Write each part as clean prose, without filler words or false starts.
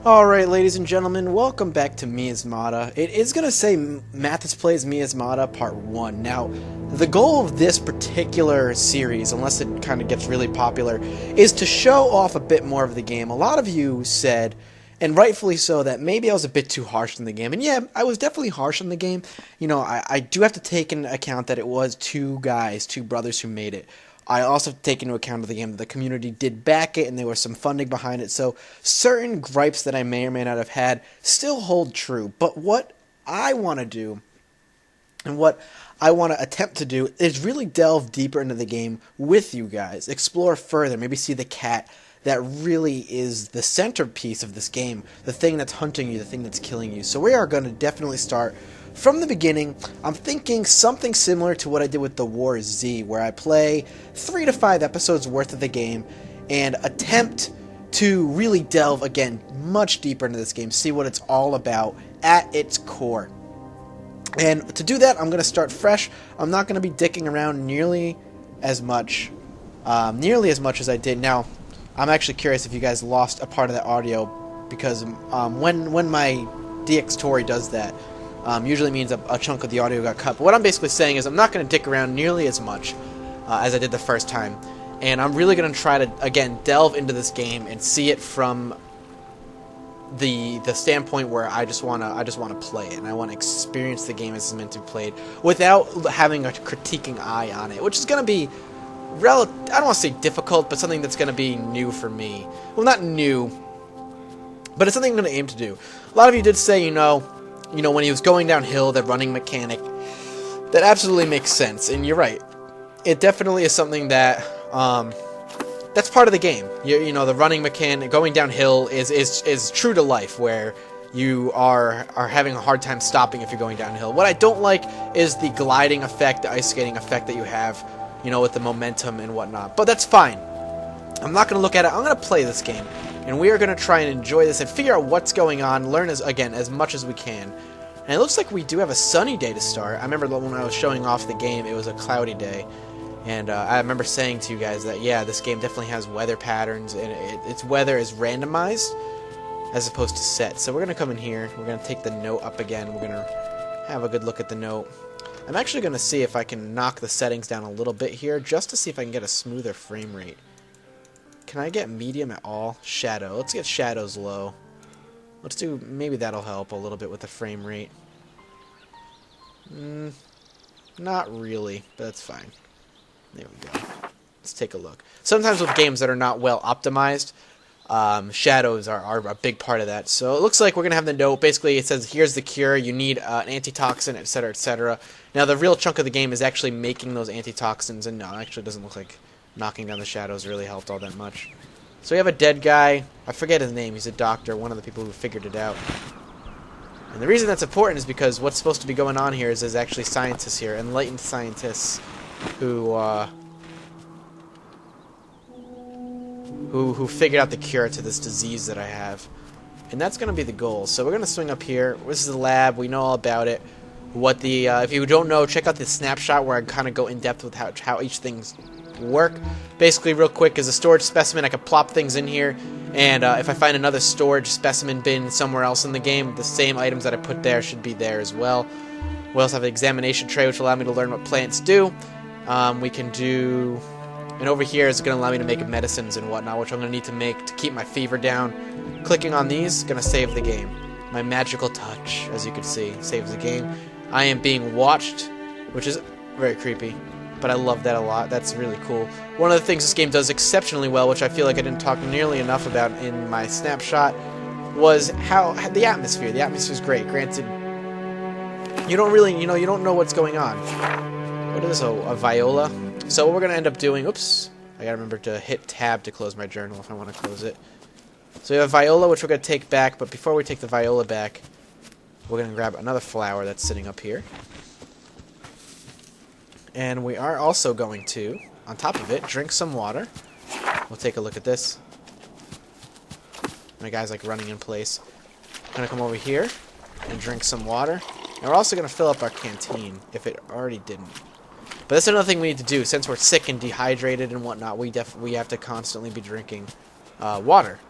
Alright, ladies and gentlemen, welcome back to Miasmata. It is going to say Mathas Plays Miasmata Part 1. Now, the goal of this particular series, unless it kind of gets really popular, is to show off a bit more of the game. A lot of you said, and rightfully so, that maybe I was a bit too harsh in the game. And yeah, I was definitely harsh on the game. You know, I do have to take into account that it was two brothers who made it. I also take into account of the game that the community did back it and there was some funding behind it, so certain gripes that I may or may not have had still hold true. But what I want to do, and what I want to attempt to do, is really delve deeper into the game with you guys, explore further, maybe see the cat that really is the centerpiece of this game, the thing that's hunting you, the thing that's killing you. So we are going to definitely start from the beginning. I'm thinking something similar to what I did with the War Z, where I play 3 to 5 episodes worth of the game and attempt to really delve, again, much deeper into this game, see what it's all about at its core. And to do that, I'm going to start fresh. I'm not going to be dicking around nearly as much as I did. Now, I'm actually curious if you guys lost a part of that audio, because when my DX Tory does that, usually means a chunk of the audio got cut. But what I'm basically saying is I'm not going to dick around nearly as much as I did the first time. And I'm really going to try to, again, delve into this game and see it from the standpoint where I just want to play it, and I want to experience the game as it's meant to be played without having a critiquing eye on it, which is going to be I don't want to say difficult, but something that's going to be new for me. Well, not new, but it's something I'm going to aim to do. A lot of you did say, you know, when he was going downhill, the running mechanic, that absolutely makes sense, and you're right. It definitely is something that, that's part of the game. You know, the running mechanic, going downhill is true to life, where you are having a hard time stopping if you're going downhill. What I don't like is the gliding effect, the ice skating effect that you have, you know, with the momentum and whatnot. But that's fine. I'm not going to look at it. I'm going to play this game. And we are going to try and enjoy this and figure out what's going on, learn, as much as we can. And it looks like we do have a sunny day to start. I remember when I was showing off the game, it was a cloudy day. And I remember saying to you guys that, yeah, this game definitely has weather patterns, and its weather is randomized as opposed to set. So we're going to come in here. We're going to take the note up again. We're going to have a good look at the note. I'm actually going to see if I can knock the settings down a little bit here, just to see if I can get a smoother frame rate. Can I get medium at all? Shadow. Let's get shadows low. Let's do, maybe that'll help a little bit with the frame rate. Not really, but that's fine. There we go. Let's take a look. Sometimes with games that are not well optimized, shadows are a big part of that. So it looks like we're going to have the note. Basically, it says, here's the cure. You need an antitoxin, etc., etc. Now, the real chunk of the game is actually making those antitoxins, and no, it actually doesn't look like knocking down the shadows really helped all that much. So we have a dead guy. I forget his name. He's a doctor, one of the people who figured it out. And the reason that's important is because what's supposed to be going on here is there's actually scientists here, enlightened scientists, who figured out the cure to this disease that I have. And that's going to be the goal. So we're going to swing up here. This is the lab. We know all about it. What the if you don't know, check out the snapshot where I kind of go in depth with how each thing's work. Basically, real quick, is a storage specimen. I can plop things in here, and if I find another storage specimen bin somewhere else in the game, the same items that I put there should be there as well. We also have an examination tray, which will allow me to learn what plants do. We can do, and over here is going to allow me to make medicines and whatnot, which I'm going to need to make to keep my fever down. Clicking on these is going to save the game. My magical touch, as you can see, saves the game. I am being watched, which is very creepy, but I love that a lot. That's really cool. One of the things this game does exceptionally well, which I feel like I didn't talk nearly enough about in my snapshot, was how the atmosphere. The atmosphere is great. Granted, you don't really, you don't know what's going on. What is this, a viola? So what we're going to end up doing, oops, I got to remember to hit tab to close my journal if I want to close it. So we have a viola, which we're going to take back, but before we take the viola back, we're going to grab another flower that's sitting up here. And we are also going to, on top of it, drink some water. We'll take a look at this. My guy's like running in place. I'm going to come over here and drink some water. And we're also going to fill up our canteen, if it already didn't. But that's another thing we need to do. Since we're sick and dehydrated and whatnot, we have to constantly be drinking water.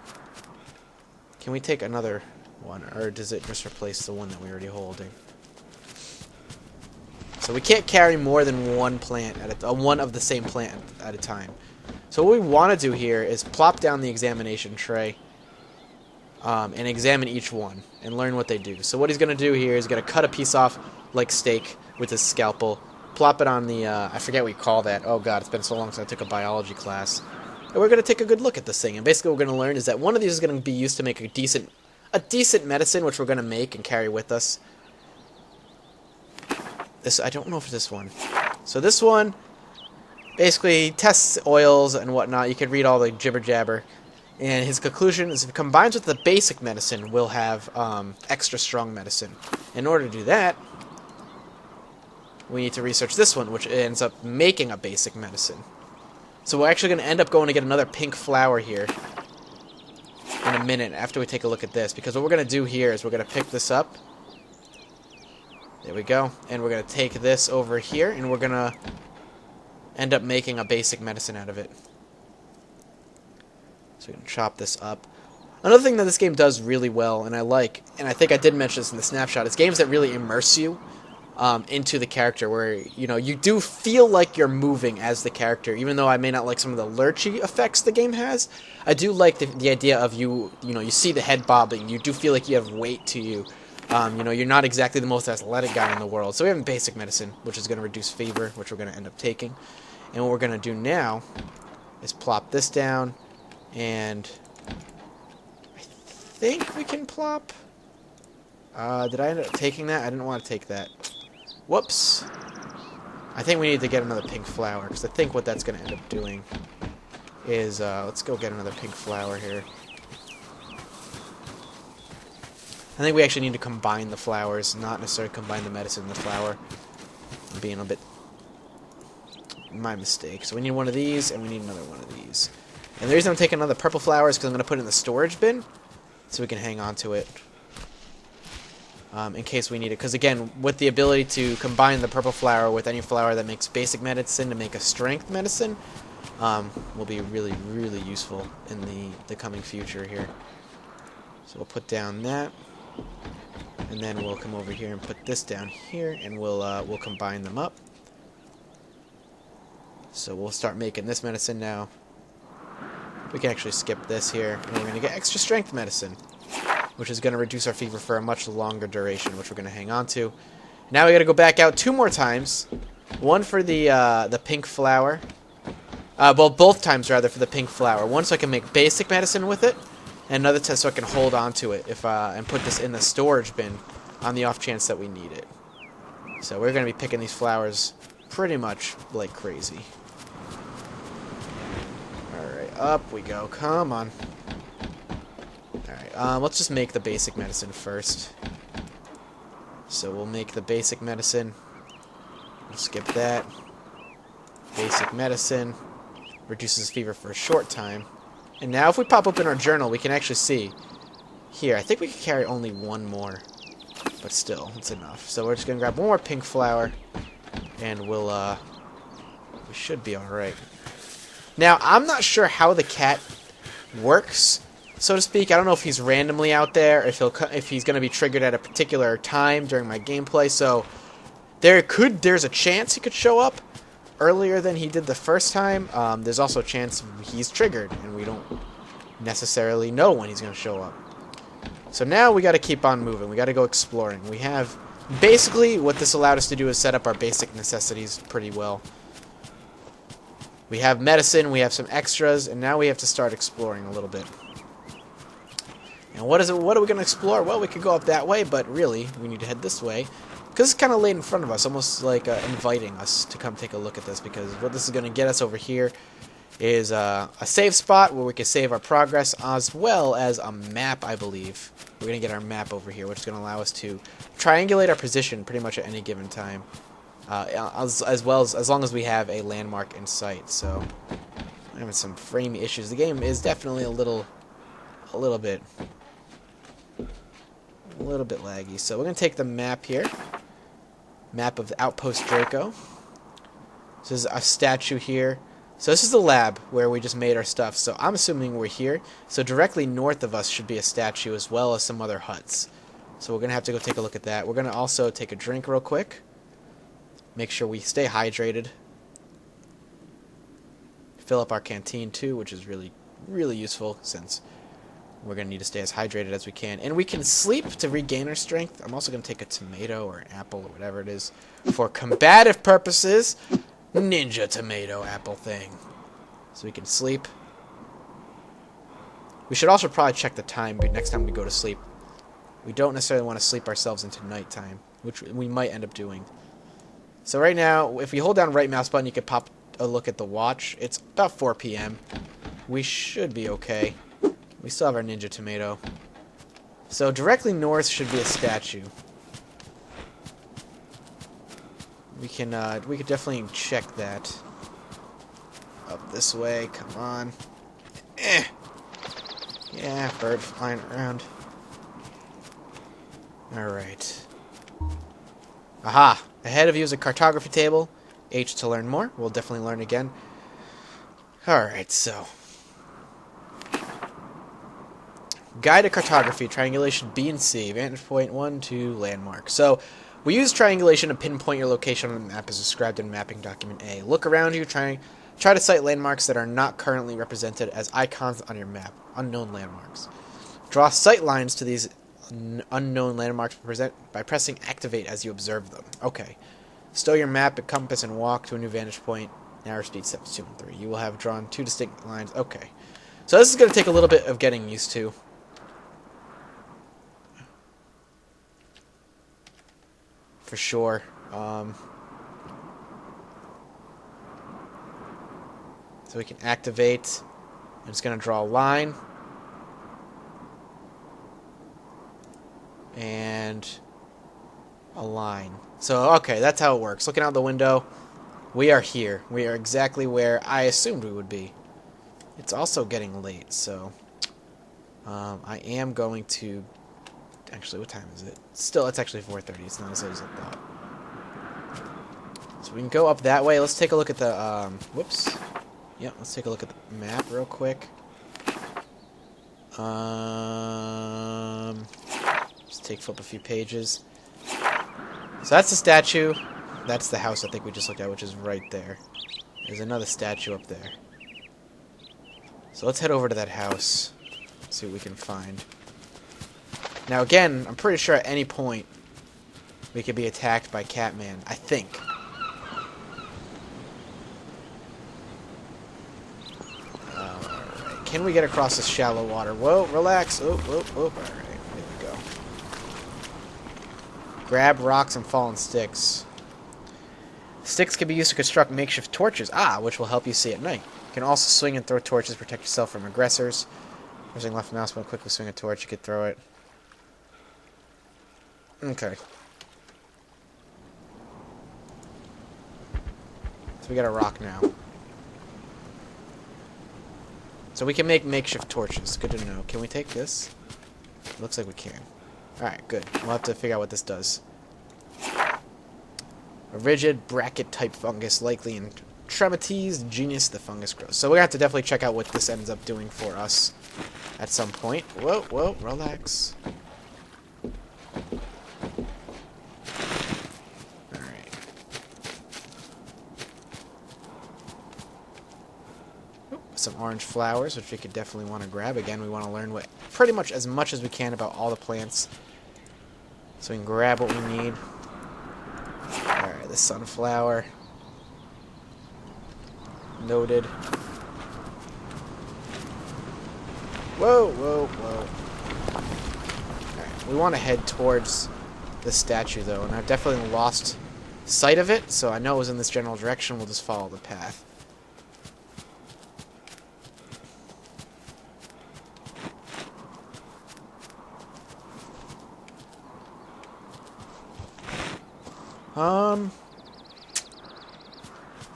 Can we take another one, or does it just replace the one that we're already holding? So we can't carry more than one plant at one of the same plant at a time. So what we want to do here is plop down the examination tray and examine each one and learn what they do. So what he's going to do here is going to cut a piece off like steak with his scalpel, plop it on the, I forget what you call that. Oh god, it's been so long since I took a biology class. And we're going to take a good look at this thing. And basically what we're going to learn is that one of these is going to be used to make a decent medicine, which we're going to make and carry with us. This, I don't know if it's this one. So this one basically tests oils and whatnot. You can read all the jibber jabber. And his conclusion is if it combines with the basic medicine, we'll have extra strong medicine. In order to do that, we need to research this one, which ends up making a basic medicine. So we're actually going to end up going to get another pink flower here in a minute after we take a look at this. Because what we're going to do here is we're going to pick this up. There we go. And we're going to take this over here, and we're going to end up making a basic medicine out of it. So we can chop this up. Another thing that this game does really well, and I like, and I think I did mention this in the snapshot, is games that really immerse you into the character, where you do feel like you're moving as the character. Even though I may not like some of the lurchy effects the game has, I do like the idea of you see the head bobbing. You do feel like you have weight to you. You're not exactly the most athletic guy in the world. So we have basic medicine, which is going to reduce fever, which we're going to end up taking. And what we're going to do now is plop this down, and I think we can plop. Did I end up taking that? I didn't want to take that. Whoops. I think we need to get another pink flower, because I think what that's going to end up doing is, let's go get another pink flower here. I think we actually need to combine the flowers, not necessarily combine the medicine and the flower. I'm being a bit... my mistake. So we need one of these, and we need another one of these. And the reason I'm taking another purple flower is because I'm going to put it in the storage bin, so we can hang on to it in case we need it. Because again, with the ability to combine the purple flower with any flower that makes basic medicine to make a strength medicine, will be really, really useful in the coming future here. So we'll put down that. And then we'll come over here and put this down here, and we'll combine them up. So we'll start making this medicine now. We can actually skip this here, and we're going to get extra strength medicine, which is going to reduce our fever for a much longer duration, which we're going to hang on to. Now we got to go back out 2 more times. One for the pink flower. Well, both times rather for the pink flower. One so I can make basic medicine with it, and another test so I can hold on to it and put this in the storage bin on the off chance that we need it. So we're going to be picking these flowers pretty much like crazy. Alright, up we go. Come on. Alright, let's just make the basic medicine first. So we'll make the basic medicine. We'll skip that. Basic medicine. Reduces fever for a short time. And now if we pop open our journal, we can actually see. Here, I think we can carry only one more. But still, it's enough. So we're just going to grab one more pink flower. And we should be alright. Now, I'm not sure how the cat works, so to speak. I don't know if he's randomly out there, if he's going to be triggered at a particular time during my gameplay. So there's a chance he could show up earlier than he did the first time. There's also a chance he's triggered, and we don't necessarily know when he's going to show up. So now we got to keep on moving. We got to go exploring. We have basically what this allowed us to do is set up our basic necessities pretty well. We have medicine, we have some extras, and now we have to start exploring a little bit. And what are we going to explore? Well, we could go up that way, but really, we need to head this way. Because it's kind of laid in front of us, almost like inviting us to come take a look at this, because what this is going to get us over here is a save spot where we can save our progress, as well as a map, I believe. We're going to get our map over here, which is going to allow us to triangulate our position pretty much at any given time. As long as we have a landmark in sight. So I'm having some frame issues. The game is definitely a little bit laggy. So we're gonna take the map here. Map of the Outpost Draco. This is a statue here. So this is the lab where we just made our stuff. So I'm assuming we're here. So directly north of us should be a statue as well as some other huts. So we're going to have to go take a look at that. We're going to also take a drink real quick. Make sure we stay hydrated. Fill up our canteen too, which is really, really useful since we're going to need to stay as hydrated as we can. And we can sleep to regain our strength. I'm also going to take a tomato or an apple or whatever it is for combative purposes. Ninja tomato apple thing. So we can sleep. We should also probably check the time next time we go to sleep. We don't necessarily want to sleep ourselves into nighttime, which we might end up doing. So right now, if we hold down right mouse button, you can pop a look at the watch. It's about 4 p.m. We should be okay. We still have our ninja tomato. So directly north should be a statue. We could definitely check that. Up this way, come on. Yeah, bird flying around. Alright. Aha! Ahead of you is a cartography table. H to learn more. We'll definitely learn again. Alright, so. Guide to cartography, triangulation B and C, vantage point 1, 2, landmark. So, we use triangulation to pinpoint your location on the map as described in mapping document A. Look around you, try to cite landmarks that are not currently represented as icons on your map, unknown landmarks. Draw sight lines to these unknown landmarks by pressing activate as you observe them. Okay. Stow your map at compass and walk to a new vantage point. Narrow speed steps 2 and 3. You will have drawn 2 distinct lines. Okay. So this is going to take a little bit of getting used to. For sure. So we can activate. I'm just going to draw a line. And a line. So, okay, that's how it works. Looking out the window, we are here. We are exactly where I assumed we would be. It's also getting late, so I am going to... Actually, what time is it? Still, it's actually 4:30. It's not as late as I thought. So we can go up that way. Let's take a look at the... whoops. Yeah, let's take a look at the map real quick. Just flip a few pages. So that's the statue. That's the house I think we just looked at, which is right there. There's another statue up there. So let's head over to that house. See what we can find. Now again, I'm pretty sure at any point we could be attacked by Catman. I think. Alright. Can we get across this shallow water? Whoa, relax. Oh, oh, oh. Alright, here we go. Grab rocks and fallen sticks. Sticks can be used to construct makeshift torches, which will help you see at night. You can also swing and throw torches to protect yourself from aggressors. Pressing left mouse button, quickly swing a torch, you could throw it. Okay. So we got a rock now. So we can make makeshift torches. Good to know. Can we take this? Looks like we can. Alright, good. We'll have to figure out what this does. A rigid bracket-type fungus, likely in Tremates genus, the fungus grows. So we're going to have to definitely check out what this ends up doing for us at some point. Whoa, whoa, relax. Alright. Some orange flowers, which we could definitely want to grab. Again, we want to learn pretty much as much as we can about all the plants. So we can grab what we need. Alright, the sunflower. Noted. Whoa, whoa, whoa. Alright, we want to head towards the statue, though, and I've definitely lost sight of it, so I know it was in this general direction. We'll just follow the path.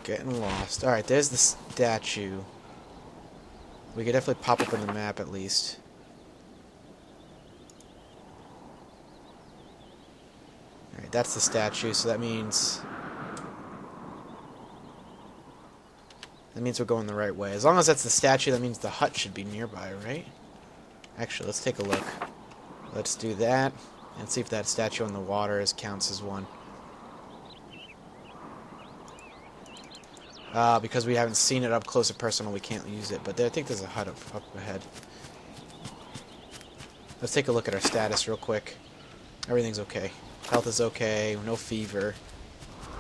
Getting lost. Alright, there's the statue. We could definitely pop up in the map at least. Alright, that's the statue, so that means... That means we're going the right way. As long as that's the statue, that means the hut should be nearby, right? Actually, let's take a look. Let's do that, and see if that statue on the water counts as one. Because we haven't seen it up close and personal, we can't use it. But I think there's a hut up ahead. Let's take a look at our status real quick. Everything's okay. Health is okay. No fever.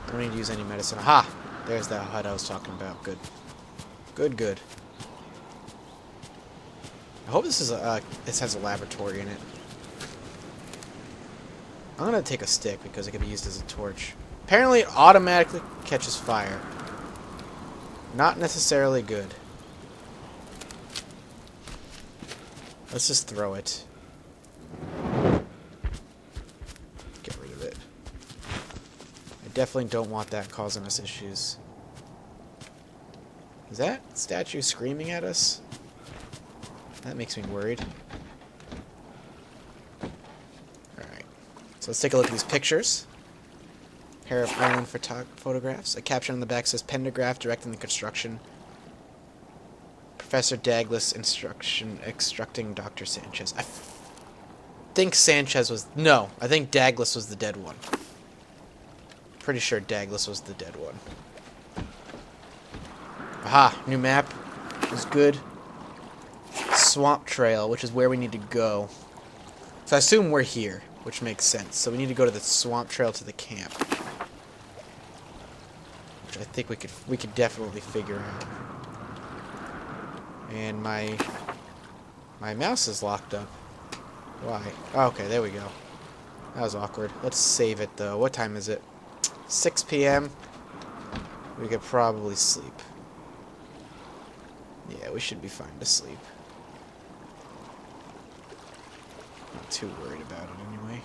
Don't need to use any medicine. Aha! There's that hut I was talking about. Good. Good, good. I hope this has a laboratory in it. I'm gonna take a stick because it can be used as a torch. Apparently it automatically catches fire. Not necessarily good. Let's just throw it. Get rid of it. I definitely don't want that causing us issues. Is that statue screaming at us? That makes me worried. Alright. So let's take a look at these pictures. Pair of island photographs. A caption on the back says Pendergraph directing the construction. Professor Douglas instructing Dr. Sanchez. I think Sanchez was... No, I think Douglas was the dead one. Pretty sure Douglas was the dead one. Aha, new map. Was good. Swamp Trail, which is where we need to go. So I assume we're here, which makes sense. So we need to go to the Swamp Trail to the camp. Which I think we could definitely figure out. And my mouse is locked up. Why? Oh, okay, there we go. That was awkward. Let's save it though. What time is it? 6 p.m. We could probably sleep. Yeah, we should be fine to sleep. Not too worried about it anyway.